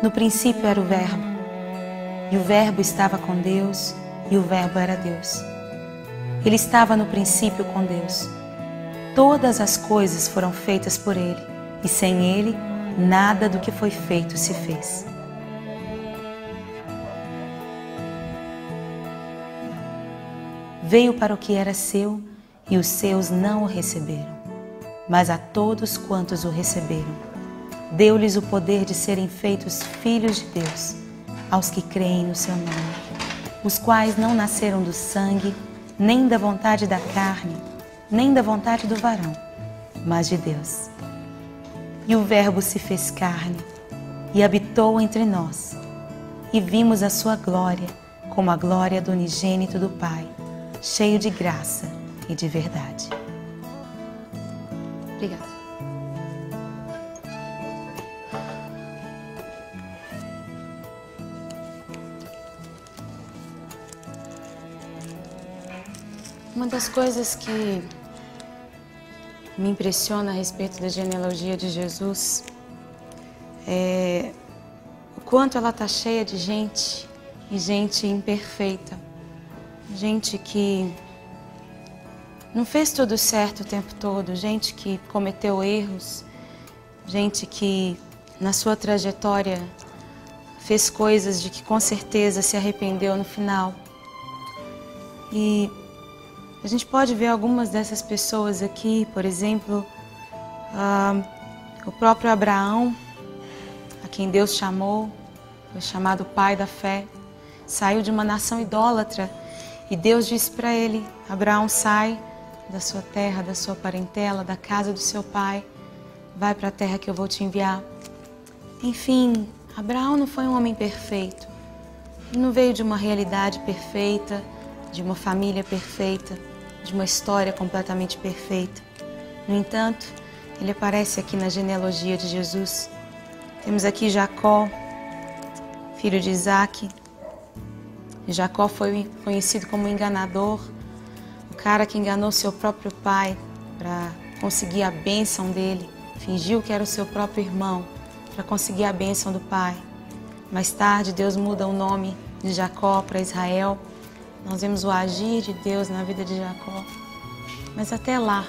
No princípio era o Verbo, e o Verbo estava com Deus, e o Verbo era Deus. Ele estava no princípio com Deus. Todas as coisas foram feitas por Ele, e sem Ele, nada do que foi feito se fez. Veio para o que era seu, e os seus não o receberam. Mas a todos quantos o receberam, deu-lhes o poder de serem feitos filhos de Deus, aos que creem no seu nome, os quais não nasceram do sangue, nem da vontade da carne, nem da vontade do varão, mas de Deus. E o Verbo se fez carne e habitou entre nós, e vimos a sua glória como a glória do unigênito do Pai, cheio de graça e de verdade. Obrigada. Uma das coisas que me impressiona a respeito da genealogia de Jesus é o quanto ela está cheia de gente, e gente imperfeita, gente que não fez tudo certo o tempo todo, gente que cometeu erros, gente que na sua trajetória fez coisas de que com certeza se arrependeu no final. E a gente pode ver algumas dessas pessoas aqui, por exemplo, o próprio Abraão, a quem Deus chamou, foi chamado pai da fé, saiu de uma nação idólatra e Deus disse para ele: Abraão, sai da sua terra, da sua parentela, da casa do seu pai, vai para a terra que eu vou te enviar. Enfim, Abraão não foi um homem perfeito, ele não veio de uma realidade perfeita, de uma família perfeita, de uma história completamente perfeita. No entanto, ele aparece aqui na genealogia de Jesus. Temos aqui Jacó, filho de Isaac. Jacó foi conhecido como enganador, o cara que enganou seu próprio pai para conseguir a bênção dele, fingiu que era o seu próprio irmão para conseguir a bênção do pai. Mais tarde, Deus muda o nome de Jacó para Israel. Nós vemos o agir de Deus na vida de Jacó. Mas até lá,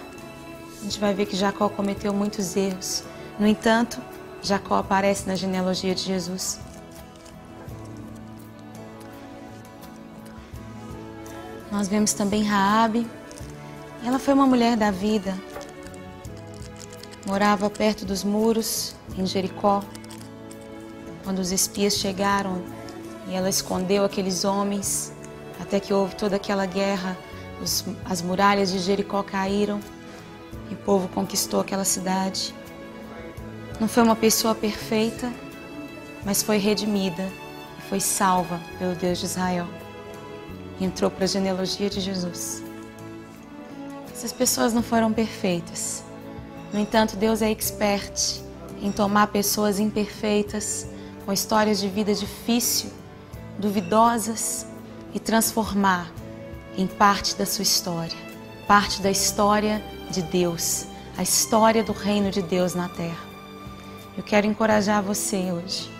a gente vai ver que Jacó cometeu muitos erros. No entanto, Jacó aparece na genealogia de Jesus. Nós vemos também Raabe. Ela foi uma mulher da vida. Morava perto dos muros, em Jericó. Quando os espias chegaram e ela escondeu aqueles homens, até que houve toda aquela guerra, as muralhas de Jericó caíram e o povo conquistou aquela cidade. Não foi uma pessoa perfeita, mas foi redimida e foi salva pelo Deus de Israel. Entrou para a genealogia de Jesus. Essas pessoas não foram perfeitas. No entanto, Deus é expert em tomar pessoas imperfeitas, com histórias de vida difícil, duvidosas, e transformar em parte da sua história, parte da história de Deus, a história do reino de Deus na terra. Eu quero encorajar você hoje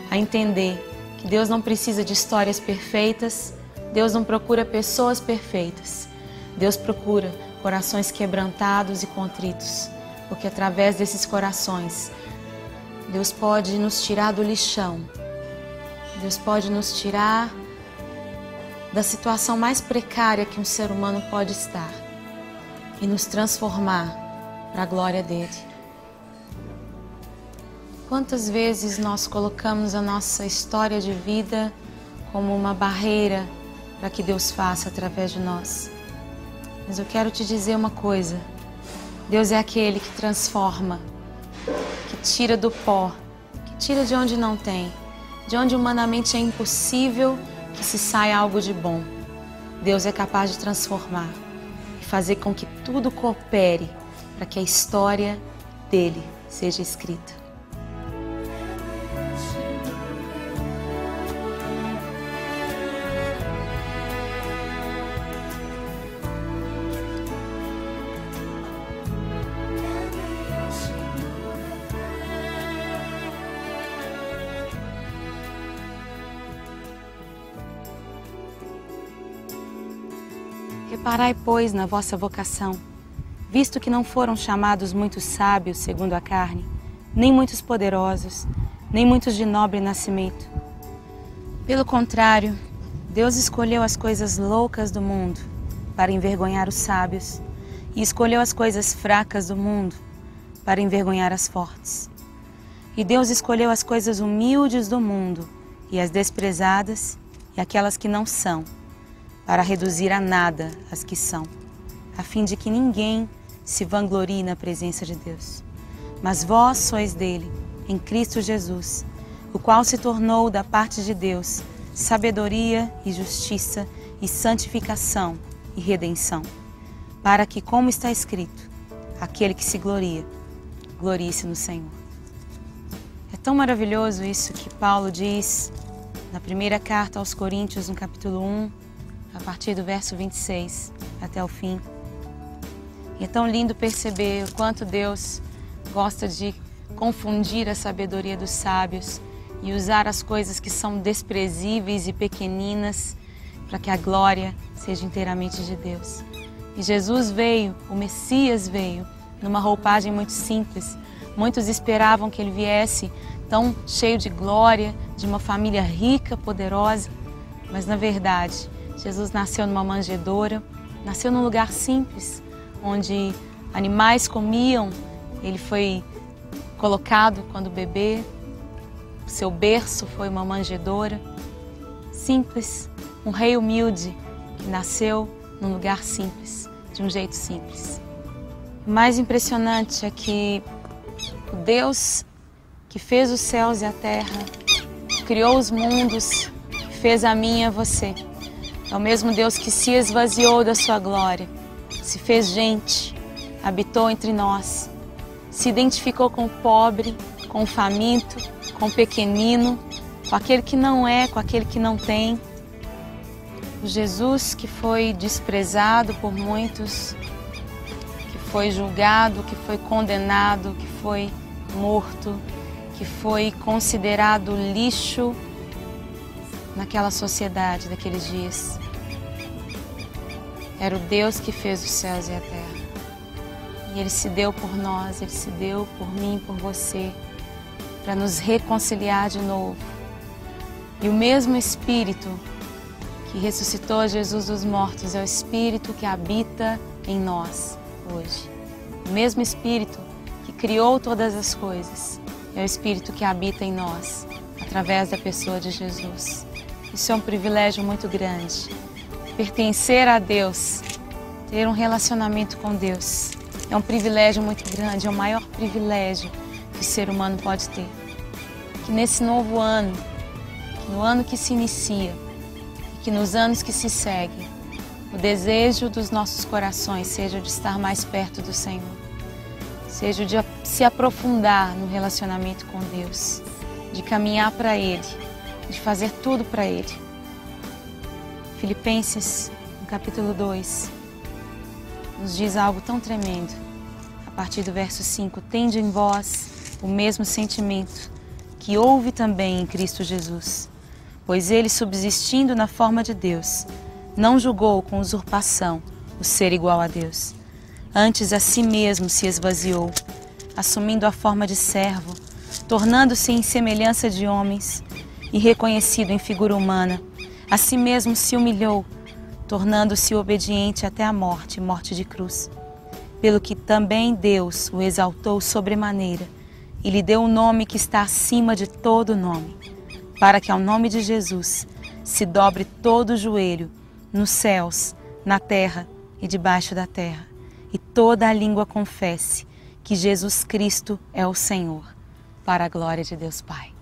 a entender que Deus não precisa de histórias perfeitas, Deus não procura pessoas perfeitas, Deus procura corações quebrantados e contritos, porque através desses corações, Deus pode nos tirar do lixão, Deus pode nos tirar da situação mais precária que um ser humano pode estar e nos transformar para a glória dele. Quantas vezes nós colocamos a nossa história de vida como uma barreira para que Deus faça através de nós? Mas eu quero te dizer uma coisa: Deus é aquele que transforma, que tira do pó, que tira de onde não tem, de onde humanamente é impossível que se saia algo de bom. Deus é capaz de transformar e fazer com que tudo coopere para que a história dele seja escrita. Reparai, pois, na vossa vocação, visto que não foram chamados muitos sábios segundo a carne, nem muitos poderosos, nem muitos de nobre nascimento. Pelo contrário, Deus escolheu as coisas loucas do mundo para envergonhar os sábios, e escolheu as coisas fracas do mundo para envergonhar as fortes. E Deus escolheu as coisas humildes do mundo e as desprezadas e aquelas que não são, para reduzir a nada as que são, a fim de que ninguém se vanglorie na presença de Deus. Mas vós sois dele, em Cristo Jesus, o qual se tornou da parte de Deus sabedoria e justiça e santificação e redenção, para que, como está escrito, aquele que se gloria, glorie-se no Senhor. É tão maravilhoso isso que Paulo diz na primeira carta aos Coríntios, no capítulo 1, a partir do verso 26 até o fim. E é tão lindo perceber o quanto Deus gosta de confundir a sabedoria dos sábios e usar as coisas que são desprezíveis e pequeninas para que a glória seja inteiramente de Deus. E Jesus veio, o Messias veio, numa roupagem muito simples. Muitos esperavam que ele viesse tão cheio de glória, de uma família rica, poderosa, mas na verdade, Jesus nasceu numa manjedoura, nasceu num lugar simples, onde animais comiam. Ele foi colocado quando bebê, o seu berço foi uma manjedoura. Simples, um rei humilde que nasceu num lugar simples, de um jeito simples. O mais impressionante é que o Deus que fez os céus e a terra, criou os mundos, que fez a mim e a você, é o mesmo Deus que se esvaziou da sua glória, se fez gente, habitou entre nós, se identificou com o pobre, com o faminto, com o pequenino, com aquele que não é, com aquele que não tem. O Jesus que foi desprezado por muitos, que foi julgado, que foi condenado, que foi morto, que foi considerado lixo naquela sociedade daqueles dias. Era o Deus que fez os céus e a terra. E Ele se deu por nós, Ele se deu por mim, por você, para nos reconciliar de novo. E o mesmo Espírito que ressuscitou Jesus dos mortos é o Espírito que habita em nós hoje. O mesmo Espírito que criou todas as coisas é o Espírito que habita em nós, através da pessoa de Jesus. Isso é um privilégio muito grande. Pertencer a Deus, ter um relacionamento com Deus, é um privilégio muito grande, é o maior privilégio que o ser humano pode ter. Que nesse novo ano, que no ano que se inicia, e que nos anos que se seguem, o desejo dos nossos corações seja de estar mais perto do Senhor, seja de se aprofundar no relacionamento com Deus, de caminhar para Ele, de fazer tudo para Ele. Filipenses, no capítulo 2, nos diz algo tão tremendo. A partir do verso 5, tende em vós o mesmo sentimento que houve também em Cristo Jesus, pois Ele, subsistindo na forma de Deus, não julgou com usurpação o ser igual a Deus. Antes a si mesmo se esvaziou, assumindo a forma de servo, tornando-se em semelhança de homens e reconhecido em figura humana, a si mesmo se humilhou, tornando-se obediente até a morte, morte de cruz. Pelo que também Deus o exaltou sobremaneira e lhe deu um nome que está acima de todo nome, para que ao nome de Jesus se dobre todo o joelho, nos céus, na terra e debaixo da terra, e toda a língua confesse que Jesus Cristo é o Senhor, para a glória de Deus Pai.